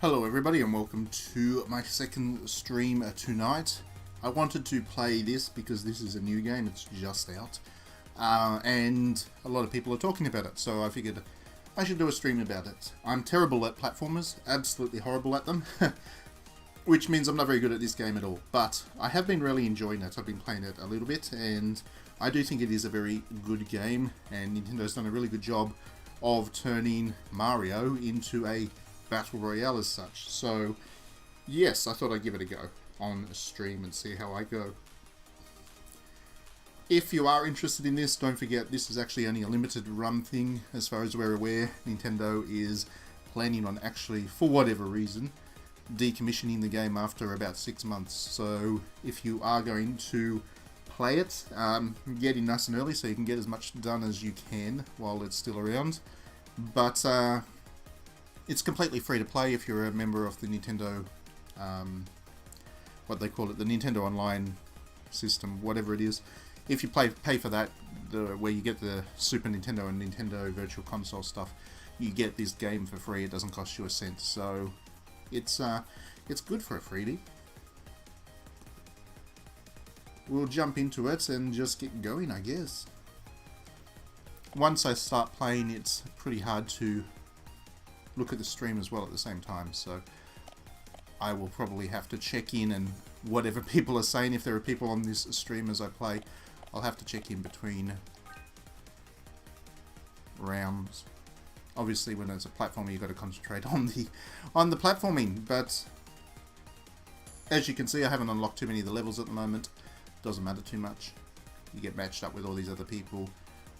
Hello everybody and welcome to my second stream tonight. I wanted to play this because this is a new game, it's just out. And a lot of people are talking about it, so I figured I should do a stream about it. I'm terrible at platformers, absolutely horrible at them. Which means I'm not very good at this game at all. But I have been really enjoying it, I've been playing it a little bit, and I do think it is a very good game. And Nintendo's done a really good job of turning Mario into a battle royale as such. So yes, I thought I'd give it a go on a stream and see how I go. If you are interested in this, don't forget this is actually only a limited run thing. As far as we're aware, Nintendo is planning on actually, for whatever reason, decommissioning the game after about 6 months. So if you are going to play it, get in nice and early so you can get as much done as you can while it's still around. But it's completely free to play if you're a member of the Nintendo, what they call it, the Nintendo Online system, whatever it is. If you pay for that, where you get the Super Nintendo and Nintendo Virtual Console stuff, you get this game for free. It doesn't cost you a cent, so it's good for a freebie. We'll jump into it and just get going, I guess. Once I start playing, it's pretty hard to look at the stream as well at the same time, so I will probably have to check in, and whatever people are saying, if there are people on this stream as I play, I'll have to check in between rounds. Obviously when it's a platformer you've got to concentrate on the platforming, but as you can see I haven't unlocked too many of the levels at the moment. Doesn't matter too much. You get matched up with all these other people.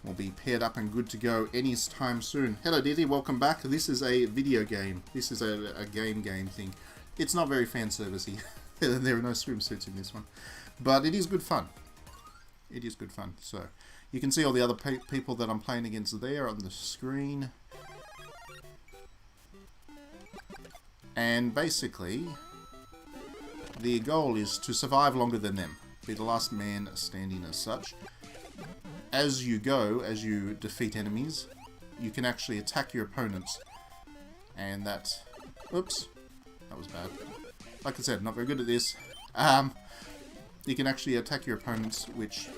We'll be paired up and good to go any time soon. Hello Dizzy, welcome back. This is a video game. This is a game thing. It's not very fan servicey. There are no swimsuits in this one. But it is good fun. It is good fun. So, you can see all the other people that I'm playing against there on the screen. And basically, the goal is to survive longer than them. Be the last man standing as such. As you go, as you defeat enemies, you can actually attack your opponents. And that... Oops. That was bad. Like I said, not very good at this. You can actually attack your opponents, which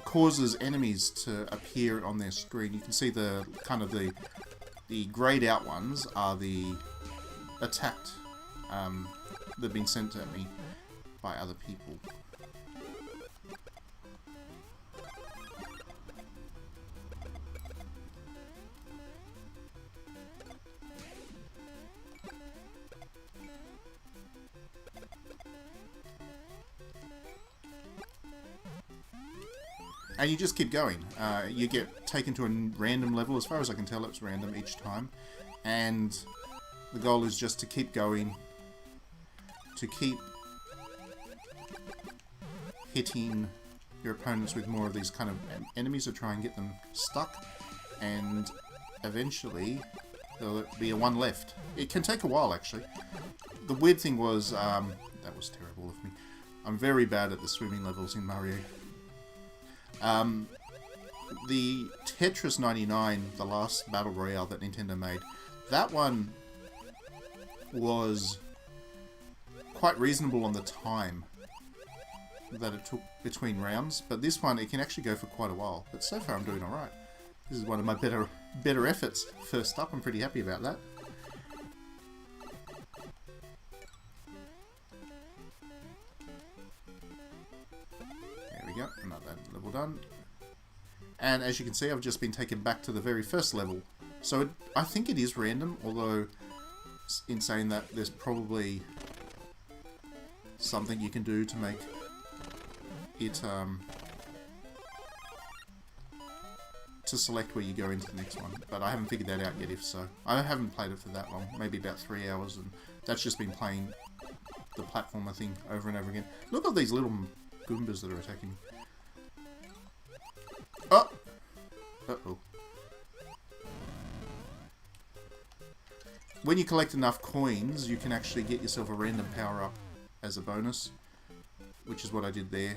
causes enemies to appear on their screen. You can see the kind of the grayed out ones are the attacked. They've been sent at me by other people. And you just keep going. You get taken to a random level. As far as I can tell, it's random each time. And the goal is just to keep going. To keep hitting your opponents with more of these kind of enemies to try and get them stuck. And eventually, there'll be a one left. It can take a while, actually. The weird thing was... that was terrible of me. I'm very bad at the swimming levels in Mario. The Tetris 99, the last Battle Royale that Nintendo made, that one was quite reasonable on the time that it took between rounds, but this one, it can actually go for quite a while. But so far I'm doing alright. This is one of my better efforts. First up, I'm pretty happy about that. There we go, another level done. And as you can see, I've just been taken back to the very first level. So I think it is random, although in saying that, there's probably something you can do to make it, to select where you go into the next one. But I haven't figured that out yet, if so. I haven't played it for that long, maybe about 3 hours, and that's just been playing the platformer thing over and over again. Look at these little Goombas that are attacking me. Oh! Uh-oh. When you collect enough coins, you can actually get yourself a random power-up as a bonus, which is what I did there.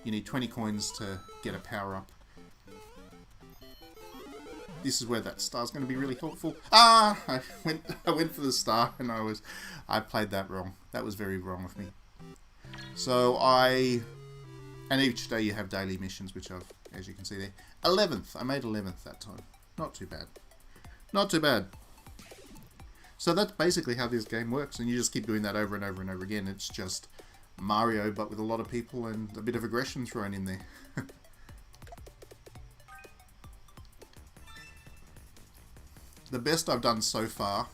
You need 20 coins to get a power-up. this is where that star's going to be really helpful. Ah, I went for the star and I played that wrong. That was very wrong of me. So and each day you have daily missions, which I've, as you can see there, 11th. I made 11th that time. Not too bad. Not too bad. So that's basically how this game works, and you just keep doing that over and over and over again. It's just Mario, but with a lot of people and a bit of aggression thrown in there. The best I've done so far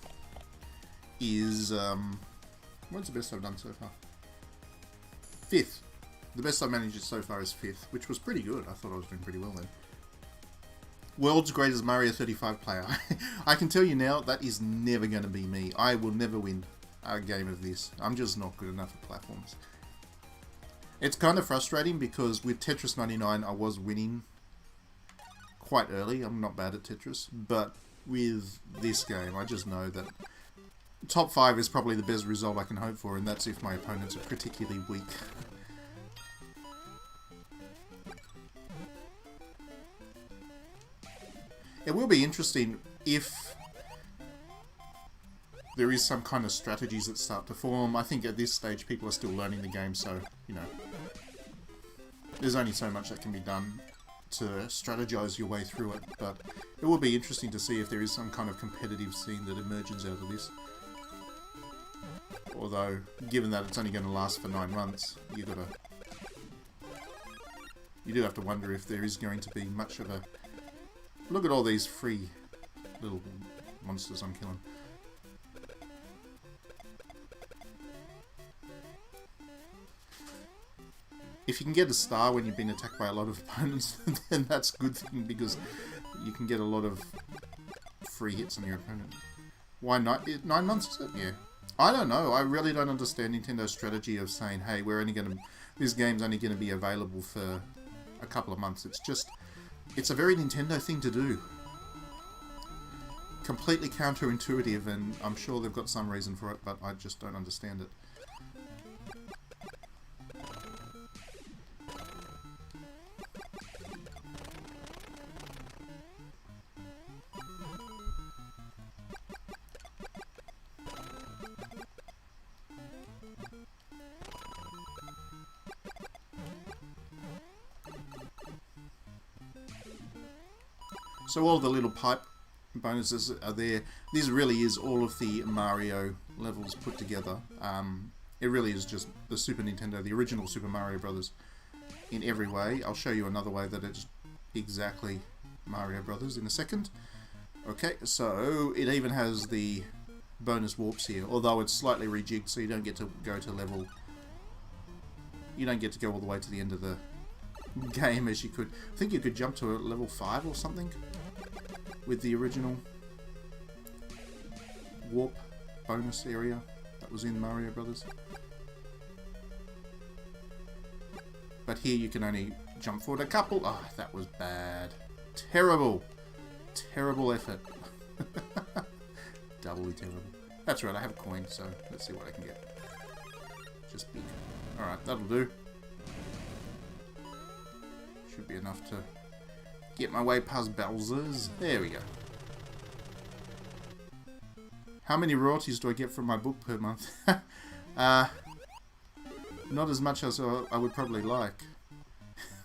is... what's the best I've done so far? 5th. The best I've managed so far is 5th, which was pretty good. I thought I was doing pretty well then. World's greatest Mario 35 player. I can tell you now, that is never going to be me. I will never win a game of this. I'm just not good enough at platforms. It's kind of frustrating because with Tetris 99 I was winning quite early. I'm not bad at Tetris, but with this game I just know that top 5 is probably the best result I can hope for, and that's if my opponents are particularly weak. It will be interesting if there is some kind of strategies that start to form. I think at this stage people are still learning the game, so, you know, there's only so much that can be done to strategize your way through it, but it will be interesting to see if there is some kind of competitive scene that emerges out of this. Although, given that it's only going to last for 9 months, you do have to wonder if there is going to be much of a... Look at all these free little monsters I'm killing. If you can get a star when you've been attacked by a lot of opponents, then that's a good thing, because you can get a lot of free hits on your opponent. Why not? 9 months, is it? Yeah. I don't know. I really don't understand Nintendo's strategy of saying, hey, this game's only going to be available for a couple of months. It's a very Nintendo thing to do. Completely counterintuitive, and I'm sure they've got some reason for it, but I just don't understand it. So all the little pipe bonuses are there. This really is all of the Mario levels put together. It really is just the Super Nintendo, the original Super Mario Brothers in every way. I'll show you another way that it's exactly Mario Brothers in a second. Okay, so it even has the bonus warps here, although it's slightly rejigged, so you don't get to go to level... You don't get to go all the way to the end of the game as you could. I think you could jump to a level 5 or something with the original warp bonus area that was in Mario Brothers. But here you can only jump forward a couple. Ah, oh, that was bad. Terrible. Terrible effort. Doubly terrible. That's right, I have a coin, so let's see what I can get. Just big. Alright, that'll do. Should be enough to get my way past Bowser's. There we go. How many royalties do I get from my book per month? Not as much as I would probably like.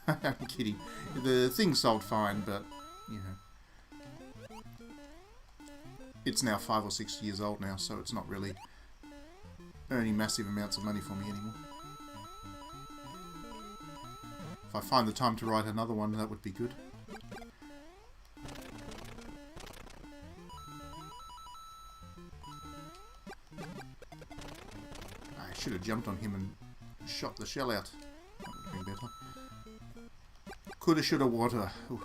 I'm kidding. The thing sold fine, but, you know. It's now 5 or 6 years old now, so it's not really earning massive amounts of money for me anymore. If I find the time to write another one, that would be good. I should have jumped on him and shot the shell out. That would have been better. Coulda, shoulda, woulda. Ooh.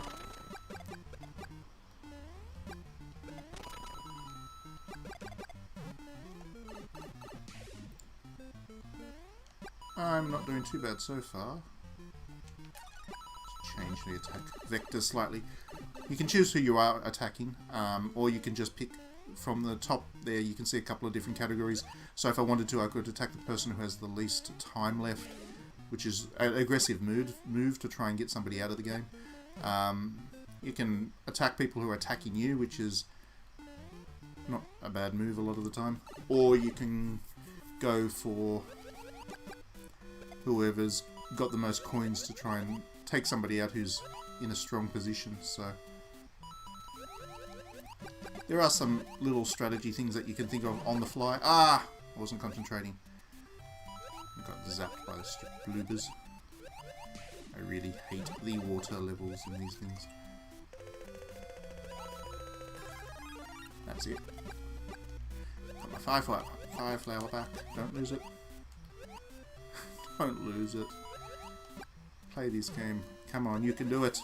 I'm not doing too bad so far. Change the attack vector slightly. You can choose who you are attacking, or you can just pick from the top there. You can see a couple of different categories. So if I wanted to, I could attack the person who has the least time left, which is an aggressive move to try and get somebody out of the game. You can attack people who are attacking you, which is not a bad move a lot of the time. Or you can go for whoever's got the most coins to try and take somebody out who's in a strong position. So there are some little strategy things that you can think of on the fly. Ah! I wasn't concentrating. I got zapped by the stupid bloopers. I really hate the water levels in these things. That's it. Got my five flower back. Don't lose it. Don't lose it. Play this game. Come on, you can do it.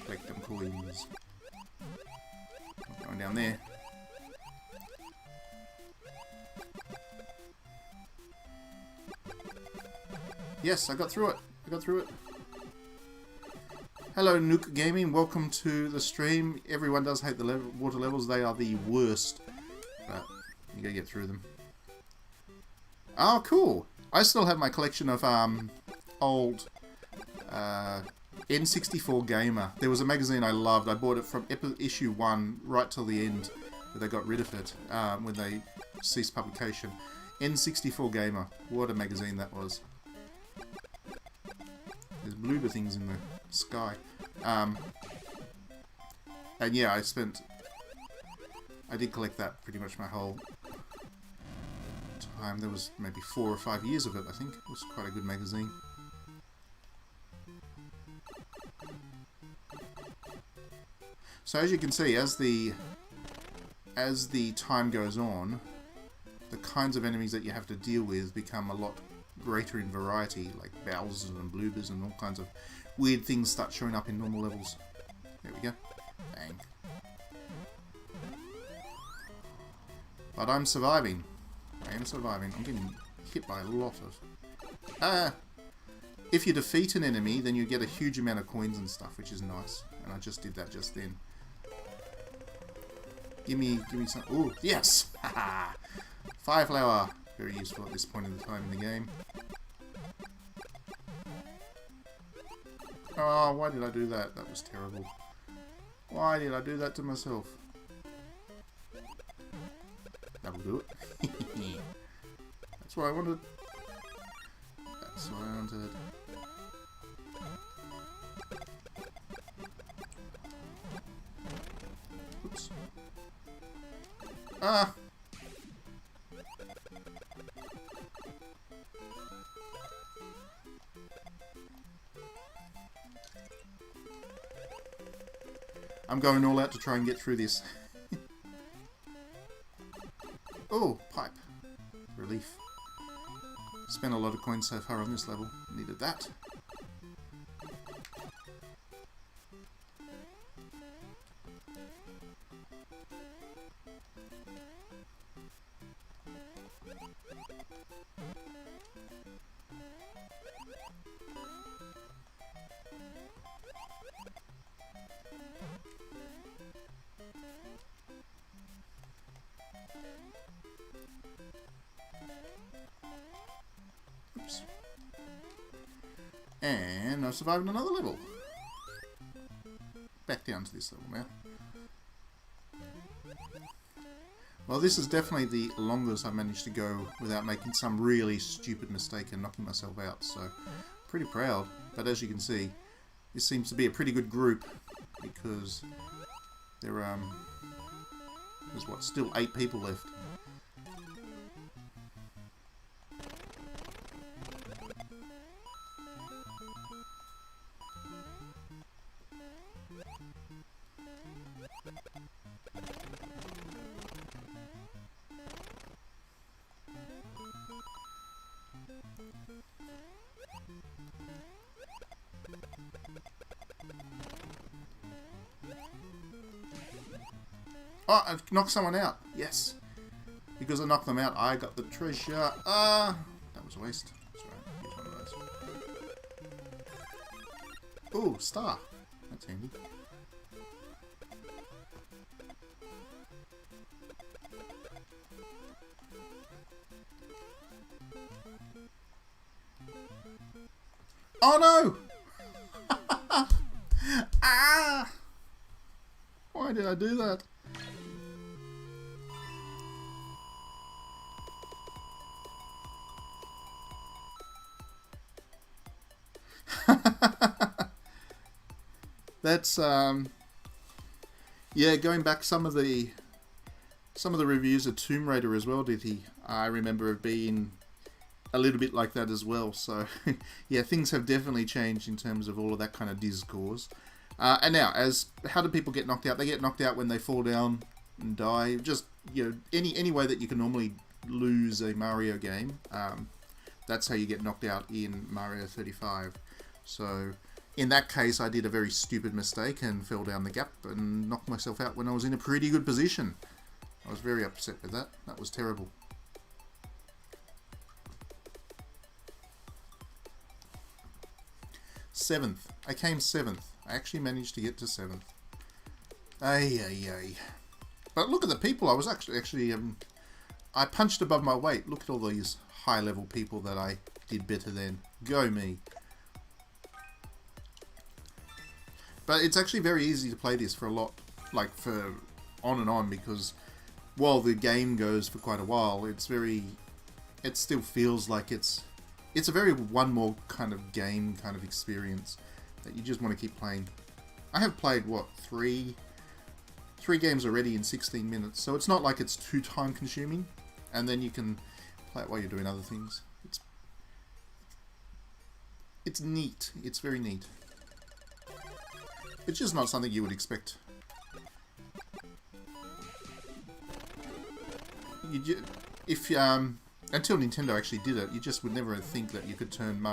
Collect them coins. Not going down there. Yes, I got through it. I got through it. Hello, Nook Gaming. Welcome to the stream. Everyone does hate the water levels. They are the worst. But you gotta get through them. Oh, cool. I still have my collection of old N64 Gamer. There was a magazine I loved. I bought it from issue 1 right till the end. But they got rid of it when they ceased publication. N64 Gamer. What a magazine that was. There's bloober things in the sky. And yeah, I did collect that pretty much my whole time. There was maybe 4 or 5 years of it, I think. It was quite a good magazine. So as you can see, as the time goes on, the kinds of enemies that you have to deal with become a lot greater in variety, like Bowsers and Bloobers and all kinds of weird things start showing up in normal levels. There we go. Bang. But I'm surviving. I am surviving. I'm getting hit by a lot of... if you defeat an enemy, then you get a huge amount of coins and stuff, which is nice. And I just did that just then. Give me some... Ooh, yes! Haha! Fire flower. Very useful at this point in the time in the game. Oh, why did I do that? That was terrible. Why did I do that to myself? That'll do it. That's what I wanted. That's what I wanted. Oops. Ah! I'm going all out to try and get through this. Oh, pipe. Relief. Spent a lot of coins so far on this level. Needed that. Oops. And I've survived another level. Back down to this level now. Well, this is definitely the longest I've managed to go without making some really stupid mistake and knocking myself out, so pretty proud. But as you can see, this seems to be a pretty good group because there's what, still 8 people left. Oh, I've knocked someone out. Yes. Because I knocked them out, I got the treasure. That was a waste. That's right. Here's one of those. Ooh, star. That's handy. Oh no! Ah! Why did I do that? That's yeah, going back some of the reviews of Tomb Raider as well, did he? I remember it being a little bit like that as well. So yeah, things have definitely changed in terms of all of that kind of discourse. And now, how do people get knocked out? They get knocked out when they fall down and die. Just, you know, any way that you can normally lose a Mario game. That's how you get knocked out in Mario 35. So in that case, I did a very stupid mistake and fell down the gap and knocked myself out when I was in a pretty good position. I was very upset with that. That was terrible. Seventh. I came 7th. I actually managed to get to 7th. Ay, ay, ay. But look at the people. I was actually I punched above my weight. Look at all these high-level people that I did better than. Go me. But it's actually very easy to play this for a lot, like for on and on, because while the game goes for quite a while, it still feels like it's a very one more kind of game kind of experience that you just want to keep playing. I have played, what, three games already in 16 minutes, so it's not like it's too time consuming, and then you can play it while you're doing other things. It's neat. It's very neat. It's just not something you would expect. Until Nintendo actually did it, you just would never think that you could turn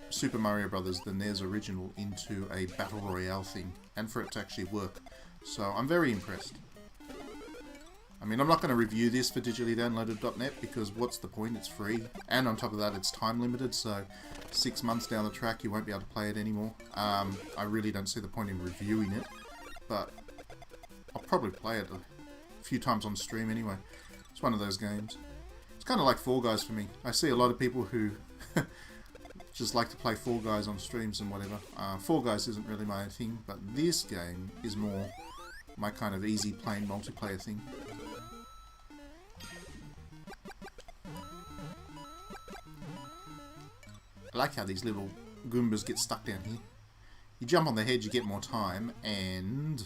Super Mario Brothers, the NES original, into a Battle Royale thing, and for it to actually work. So I'm very impressed. I mean, I'm not going to review this for digitallydownloaded.net because what's the point? It's free. And on top of that, it's time limited, so 6 months down the track, you won't be able to play it anymore. I really don't see the point in reviewing it, but I'll probably play it a few times on stream anyway. It's one of those games. It's kind of like Fall Guys for me. I see a lot of people who just like to play Fall Guys on streams and whatever. Fall Guys isn't really my thing, but this game is more my kind of easy playing multiplayer thing. I like how these little Goombas get stuck down here. You jump on the head, you get more time, and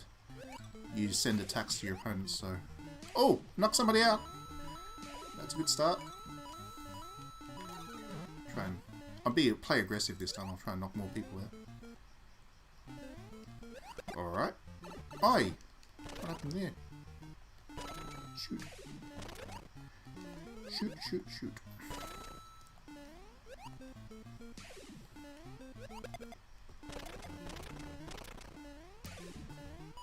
you send attacks to your opponents, so... Oh! Knock somebody out! That's a good start. Play aggressive this time. I'll try and knock more people out. Alright. Oi! What happened there? Shoot. Shoot, shoot, shoot.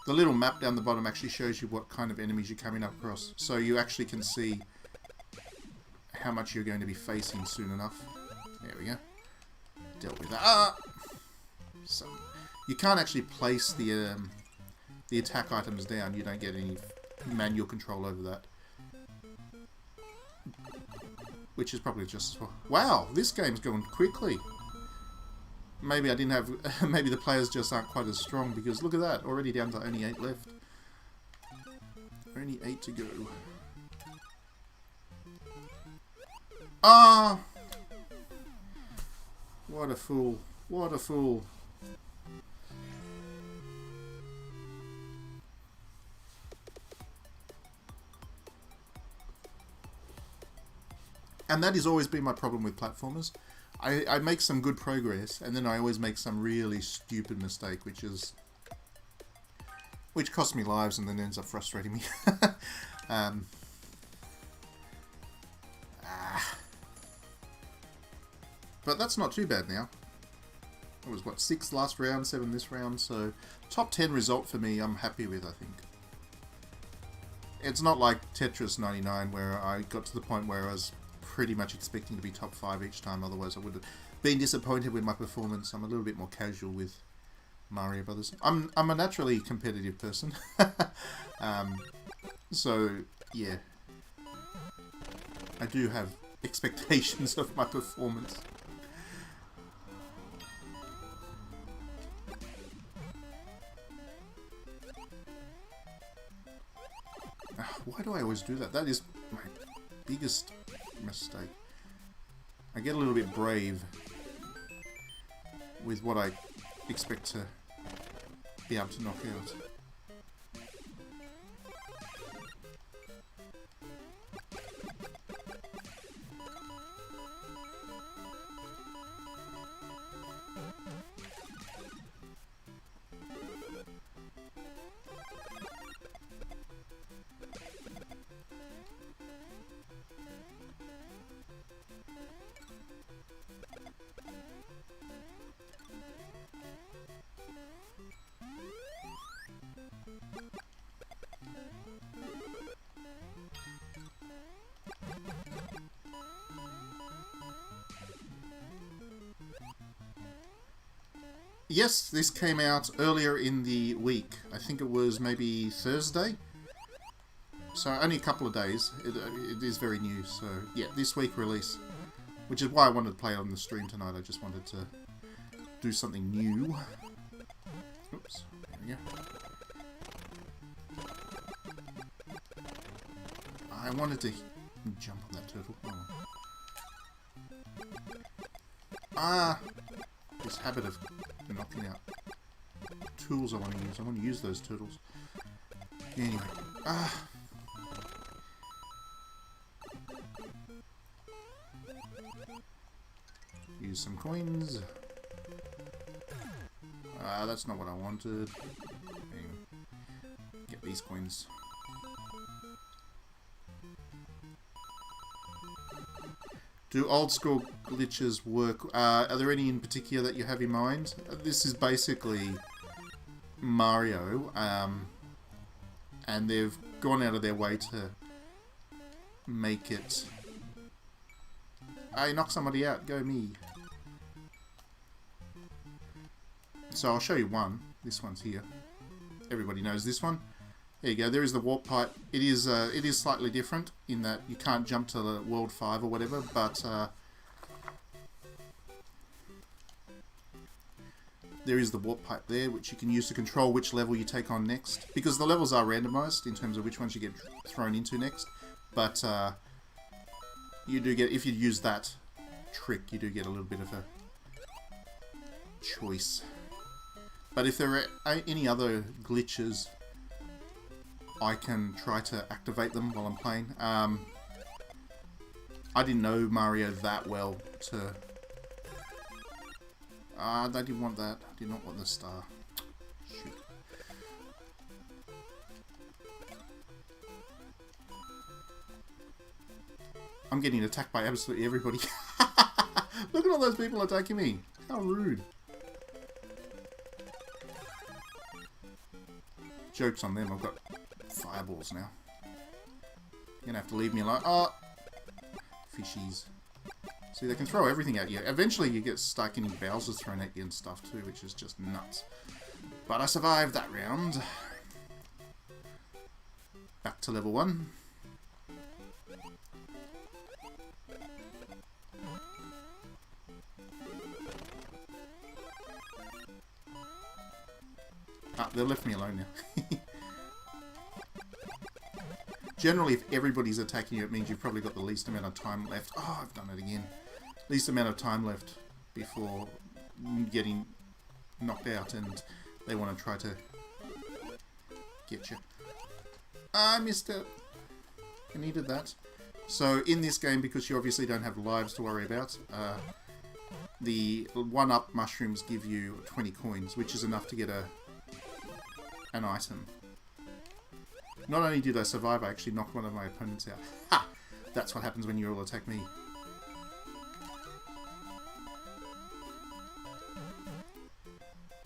The little map down the bottom actually shows you what kind of enemies you're coming up across. So you actually can see how much you're going to be facing soon enough. There we go. Dealt with that. Ah! So you can't actually place the attack items down. You don't get any manual control over that. Which is probably just as well. Wow, this game's going quickly. Maybe I didn't have... maybe the players just aren't quite as strong, because look at that. Already down to only 8 left. Only 8 to go. Ah! What a fool. What a fool. And that has always been my problem with platformers. I make some good progress, and then I always make some really stupid mistake, which costs me lives and then ends up frustrating me. But that's not too bad now. It was, what, 6 last round, 7 this round, so top 10 result for me I'm happy with, I think. It's not like Tetris 99 where I got to the point where I was pretty much expecting to be top 5 each time, otherwise I would have been disappointed with my performance. I'm a little bit more casual with Mario Brothers. I'm a naturally competitive person. So, yeah. I do have expectations of my performance. Why do I always do that? That is my biggest mistake. I get a little bit brave with what I expect to be able to knock out. Yes, this came out earlier in the week. I think it was maybe Thursday. So only a couple of days. It is very new. So yeah, this week release. Which is why I wanted to play it on the stream tonight. I just wanted to do something new. Oops. There we go. I wanted to jump on that turtle. Oh. Ah! This habit of knocking out tools I want to use. I want to use those turtles. Anyway. Ah! Use some coins. Ah, that's not what I wanted. Anyway. Get these coins. Do old school glitches work? Are there any in particular that you have in mind? This is basically Mario, and they've gone out of their way to make it... Hey, knock somebody out, go me. So I'll show you one. This one's here. Everybody knows this one. There you go, there is the warp pipe. It is slightly different in that you can't jump to the World 5 or whatever, but there is the warp pipe there, which you can use to control which level you take on next. Because the levels are randomized in terms of which ones you get thrown into next. But you do get, if you use that trick, you do get a little bit of a choice. But if there are any other glitches, I can try to activate them while I'm playing. I didn't know Mario that well to... they didn't want that. I did not want the star. Shoot. I'm getting attacked by absolutely everybody. Look at all those people attacking me. How rude. Joke's on them. I've got fireballs now. You're gonna have to leave me alone. Oh! Fishies. See, they can throw everything at you. Eventually you get stuck getting Bowsers thrown at you and stuff too, which is just nuts. But I survived that round. Back to level 1. Ah, they left me alone now. Generally, if everybody's attacking you, it means you've probably got the least amount of time left. Oh, I've done it again. Least amount of time left before getting knocked out, and they want to try to get you. I missed it. I needed that. So, in this game, because you obviously don't have lives to worry about, the 1-up mushrooms give you 20 coins, which is enough to get an item. Not only did I survive, I actually knocked one of my opponents out. Ha! That's what happens when you all attack me.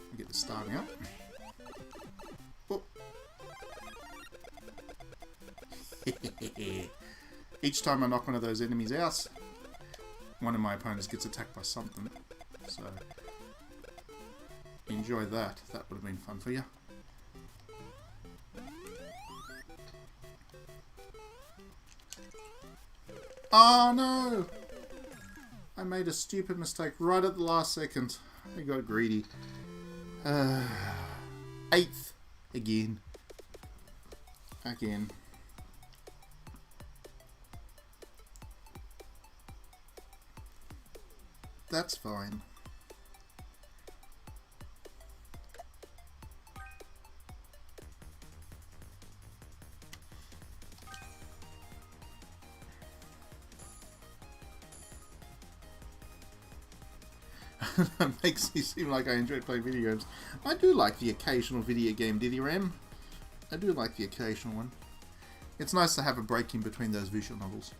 I'll get the star now. Oh. Each time I knock one of those enemies out, one of my opponents gets attacked by something. So, enjoy that. That would have been fun for you. Oh no! I made a stupid mistake right at the last second. I got greedy. 8th. Again. That's fine. That makes me seem like I enjoy playing video games. I do like the occasional video game, Diddy Ram. I do like the occasional one. It's nice to have a break in between those visual novels.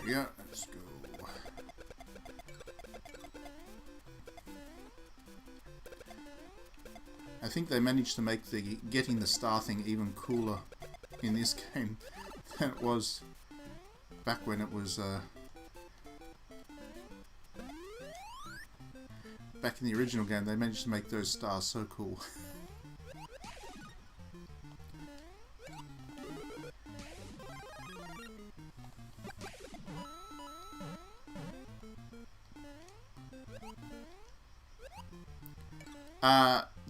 Yeah, let's go. I think they managed to make the getting the star thing even cooler in this game than it was back when it was back in the original game. They managed to make those stars so cool.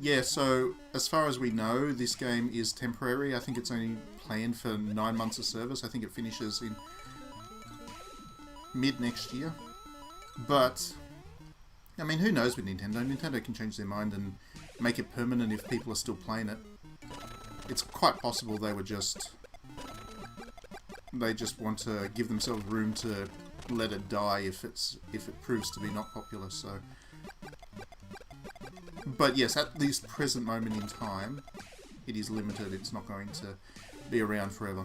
Yeah, so as far as we know, this game is temporary. I think it's only planned for 9 months of service. I think it finishes in mid next year. But, I mean, who knows with Nintendo? Nintendo can change their mind and make it permanent if people are still playing it. It's quite possible they just want to give themselves room to let it die if it proves to be not popular, so... But yes, at this present moment in time, it is limited. It's not going to be around forever.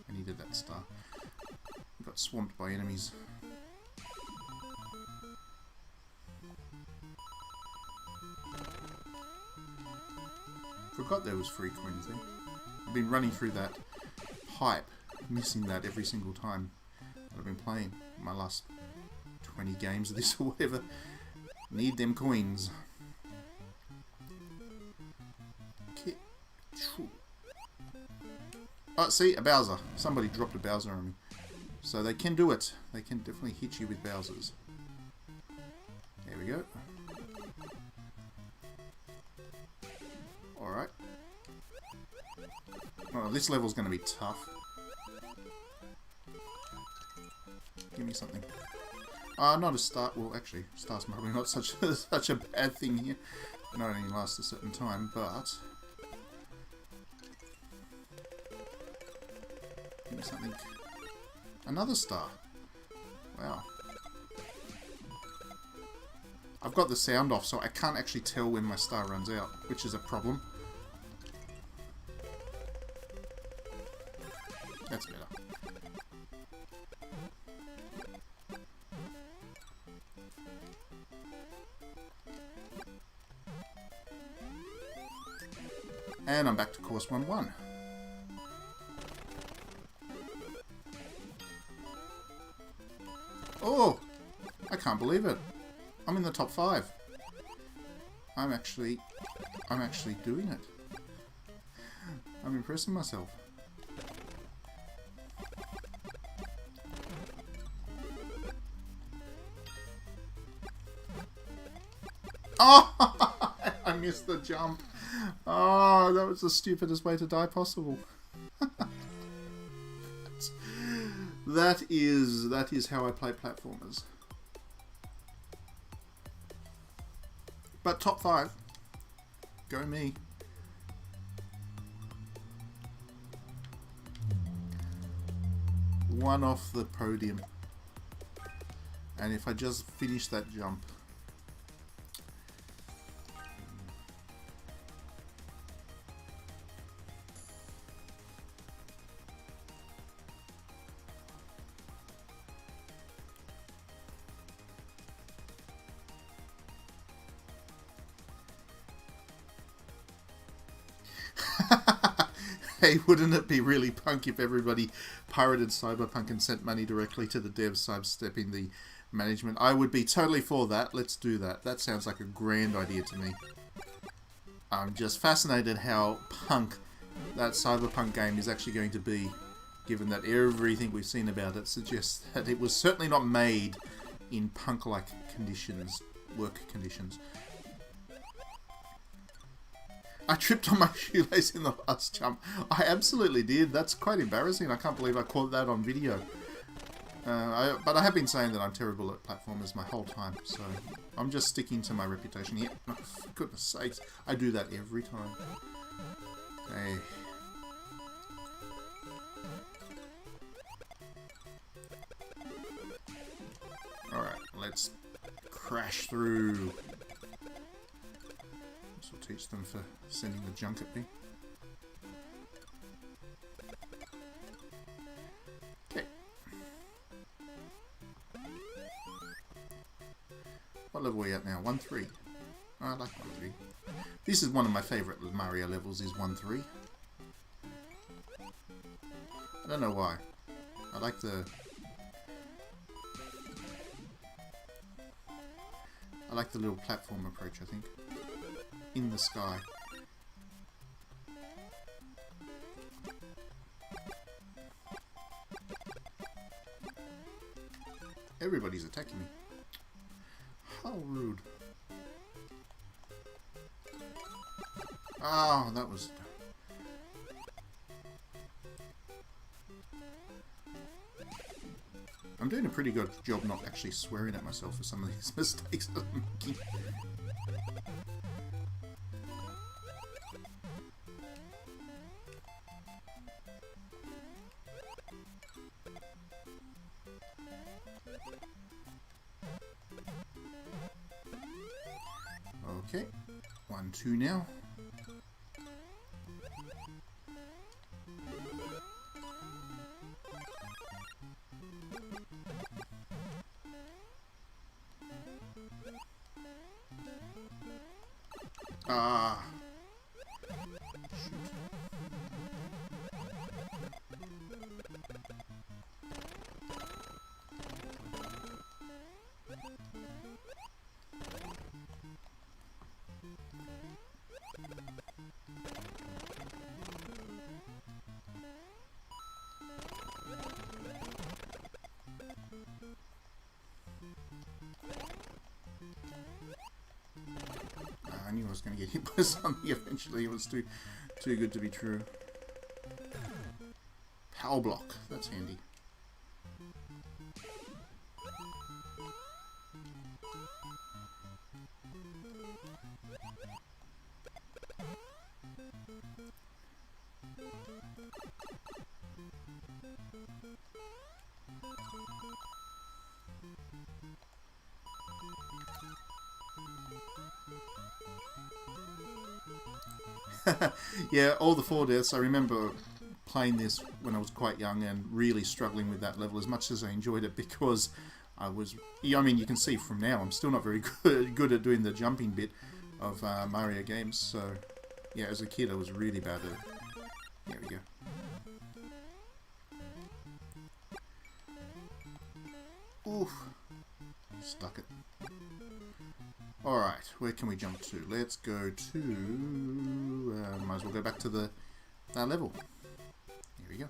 I needed that star. I got swamped by enemies. Forgot there was free coins there. I've been running through that hype, missing that every single time I've been playing my last 20 games of this or whatever. Need them coins. Oh, see, a Bowser. Somebody dropped a Bowser on me. So they can do it. They can definitely hit you with Bowsers. There we go. Alright. Oh, this level's going to be tough. Give me something. Not a star. Well, actually, star's probably not such a bad thing here. Not only lasts a certain time, but give me something. Another star. Wow. I've got the sound off, so I can't actually tell when my star runs out, which is a problem. That's better. And I'm back to course 1-1. Oh! I can't believe it. I'm in the top 5. I'm actually doing it. I'm impressing myself. Oh! I missed the jump. Oh, that was the stupidest way to die possible. That is how I play platformers. But top 5. Go me. One off the podium. And if I just finish that jump. Hey, wouldn't it be really punk if everybody pirated Cyberpunk and sent money directly to the devs, sidestepping the management? I would be totally for that. Let's do that. That sounds like a grand idea to me. I'm just fascinated how punk that Cyberpunk game is actually going to be, given that everything we've seen about it suggests that it was certainly not made in punk-like conditions, work conditions. I tripped on my shoelace in the last jump. I absolutely did. That's quite embarrassing. I can't believe I caught that on video. But I have been saying that I'm terrible at platformers my whole time, so I'm just sticking to my reputation here. Oh, for goodness sakes, I do that every time. Hey. Alright, let's crash through. This will teach them for sending the junk at me. Okay. What level are we at now? 1-3. Oh, I like 1-3. This is one of my favourite Mario levels, is 1-3. I don't know why. I like the... little platform approach, I think. In the sky. Everybody's attacking me. How rude. Oh, that was... I'm doing a pretty good job not actually swearing at myself for some of these mistakes that I'm making. Okay, 1-2 now. Ah. Shoot. I knew I was going to get hit by something eventually. It was too good to be true. Power block. That's handy. Yeah, all the 4 deaths. I remember playing this when I was quite young and really struggling with that level as much as I enjoyed it, because I was... I mean, you can see from now I'm still not very good at doing the jumping bit of Mario games. So, yeah, as a kid I was really bad at it. There we go. Oof. Stuck it. Alright, where can we jump to? Let's go to... might as well go back to that level. Here we go.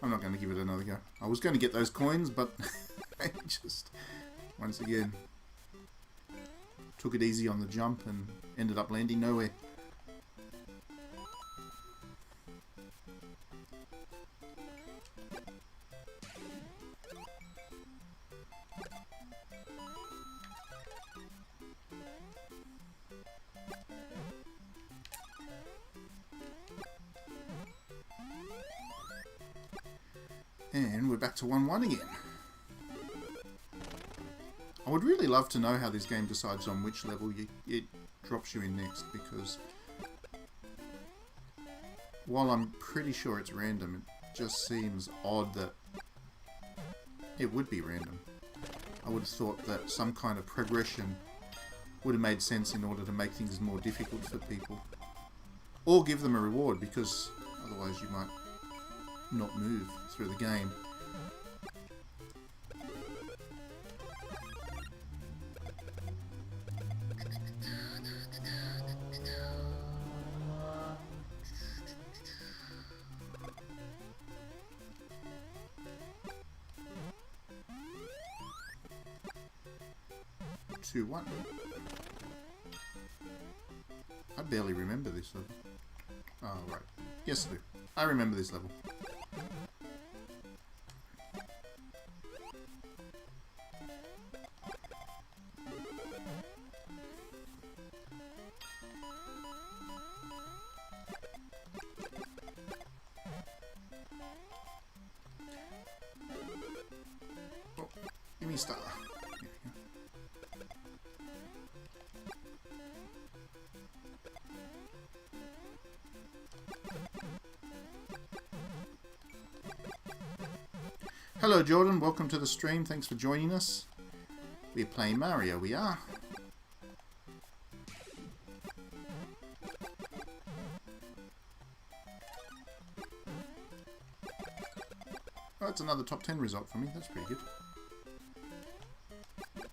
I'm not going to give it another go. I was going to get those coins, but I just, once again, took it easy on the jump and ended up landing nowhere. And we're back to 1-1 again. I would really love to know how this game decides on which level it drops you in next, because while I'm pretty sure it's random, it just seems odd that it would be random. I would have thought that some kind of progression would have made sense in order to make things more difficult for people. Or give them a reward, because otherwise you might not move through the game. Two, one. I barely remember this level. Oh, right. Yes, I do. I remember this level. Oh, give me a star. Hello Jordan, welcome to the stream, thanks for joining us. We're playing Mario, we are. Oh, that's another top 10 result for me, that's pretty good.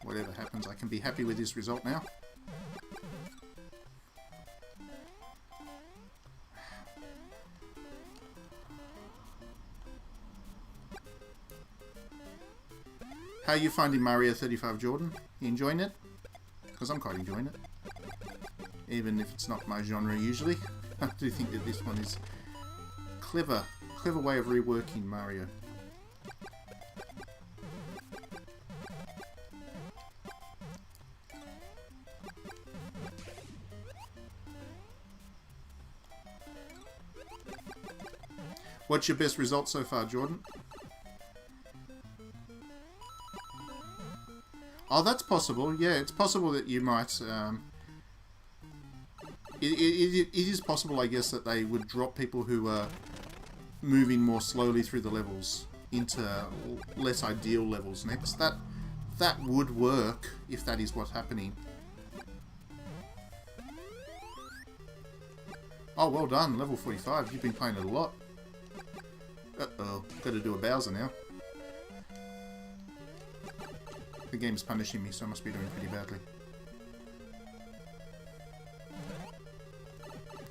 Whatever happens, I can be happy with this result now. How are you finding Mario 35, Jordan? You enjoying it? Because I'm quite enjoying it. Even if it's not my genre usually. I do think that this one is clever. Clever way of reworking Mario. What's your best result so far, Jordan? Oh, that's possible. Yeah, it's possible that you might... It is possible, I guess, that they would drop people who are moving more slowly through the levels into less ideal levels next. That would work if that is what's happening. Oh, well done. Level 45. You've been playing it a lot. Uh-oh. Got to do a Bowser now. The game's punishing me, so I must be doing pretty badly.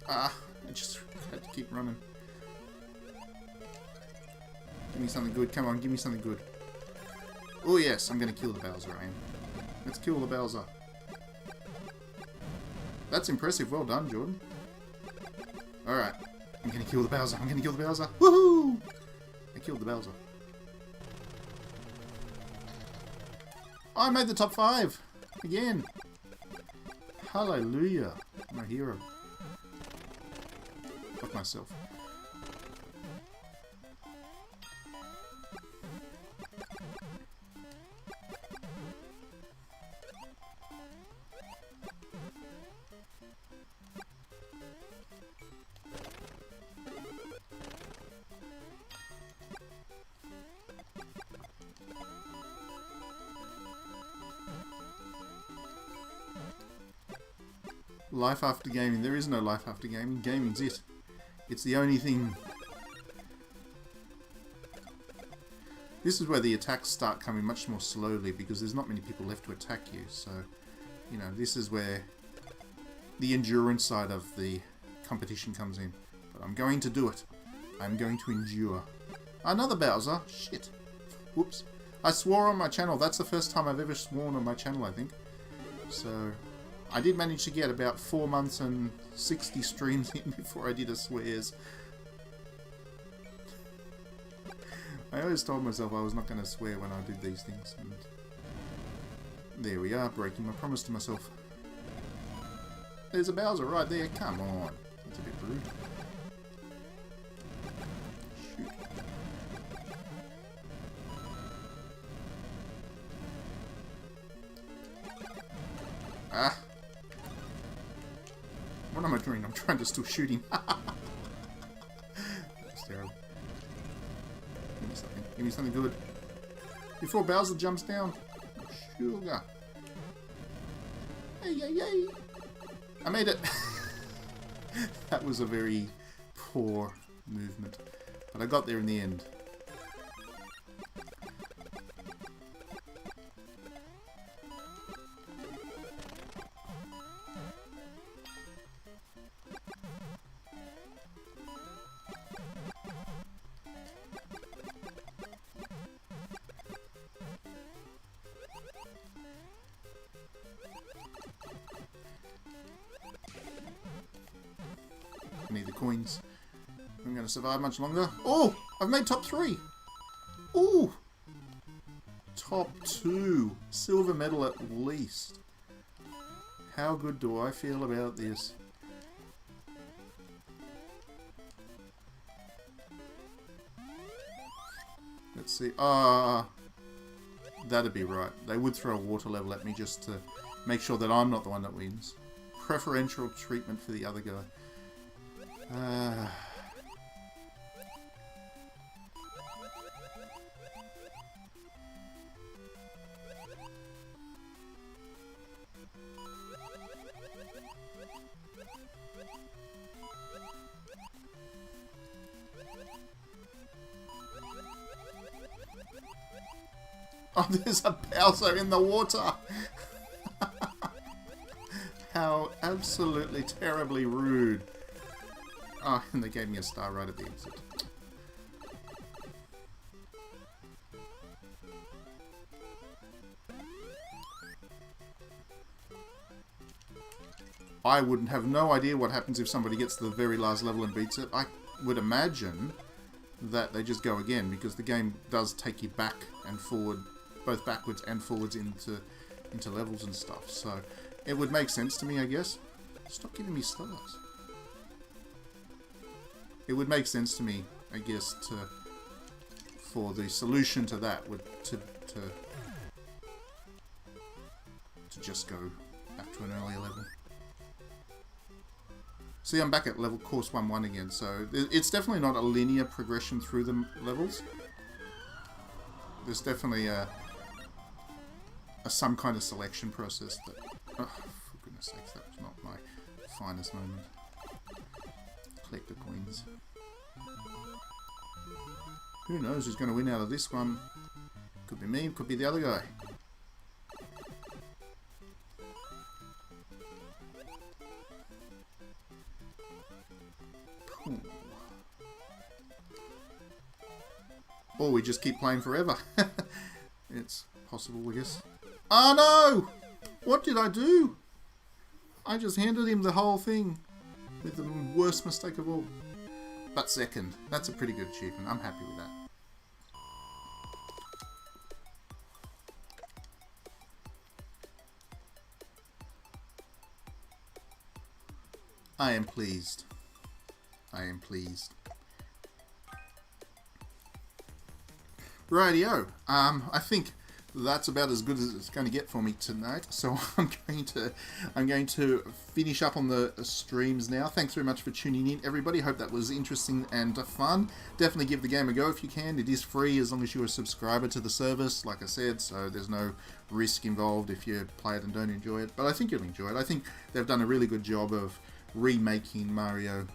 Ah, I just had to keep running. Give me something good. Come on, give me something good. Oh yes, I'm going to kill the Bowser, I am. Let's kill the Bowser. That's impressive. Well done, Jordan. Alright. I'm going to kill the Bowser. I'm going to kill the Bowser. Woohoo! I killed the Bowser. I made the top 5! Again! Hallelujah! I'm a hero. Of myself. Life after gaming. There is no life after gaming. Gaming's it. It's the only thing. This is where the attacks start coming much more slowly because there's not many people left to attack you. So, you know, this is where the endurance side of the competition comes in. But I'm going to do it. I'm going to endure. Another Bowser. Shit. Whoops. I swore on my channel. That's the first time I've ever sworn on my channel, I think. So... I did manage to get about 4 months and 60 streams in before I did a swears. I always told myself I was not going to swear when I did these things. And there we are, breaking my promise to myself. There's a Bowser right there, come on. That's a bit rude. Shoot. Ah. What am I doing? I'm trying to still shoot him. That's terrible. Give me something. Give me something good. Before Bowser jumps down. Sugar. Hey, yay, yay. I made it. That was a very poor movement. But I got there in the end. I need the coins. I'm going to survive much longer. Oh! I've made top 3! Ooh! Top 2. Silver medal at least. How good do I feel about this? Let's see. That'd be right. They would throw a water level at me just to make sure that I'm not the one that wins. Preferential treatment for the other guy. Oh, there's a Bowser in the water! How absolutely terribly rude. Oh, and they gave me a star right at the exit. I wouldn't have no idea what happens if somebody gets to the very last level and beats it. I would imagine that they just go again, because the game does take you back and forward, both backwards and forwards into levels and stuff. So it would make sense to me, I guess. Stop giving me stars. It would make sense to me, I guess, for the solution to that would to just go back to an earlier level. See, I'm back at level course 1-1 again, so it's definitely not a linear progression through the levels. There's definitely some kind of selection process that... Oh, for goodness sakes, that was not my finest moment. Collect the coins. Who knows who's going to win out of this one? Could be me, could be the other guy. Or we just keep playing forever. It's possible, I guess. Oh no! What did I do? I just handed him the whole thing with the worst mistake of all. But second. That's a pretty good achievement. I'm happy with that. I am pleased. I am pleased. Rightio. I think that's about as good as it's going to get for me tonight. So I'm going to finish up on the streams now. Thanks very much for tuning in, everybody. Hope that was interesting and fun. Definitely give the game a go if you can. It is free as long as you're a subscriber to the service, like I said. So there's no risk involved if you play it and don't enjoy it. But I think you'll enjoy it. I think they've done a really good job of remaking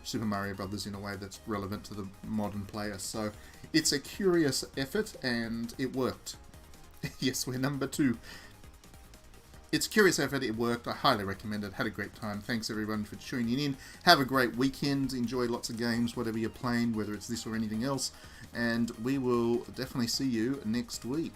Super Mario Brothers in a way that's relevant to the modern player. So it's a curious effort and it worked. Yes, we're number 2. It's a curious effort, it worked. I highly recommend it. Had a great time. Thanks everyone for tuning in. Have a great weekend. Enjoy lots of games, whatever you're playing, whether it's this or anything else. And we will definitely see you next week.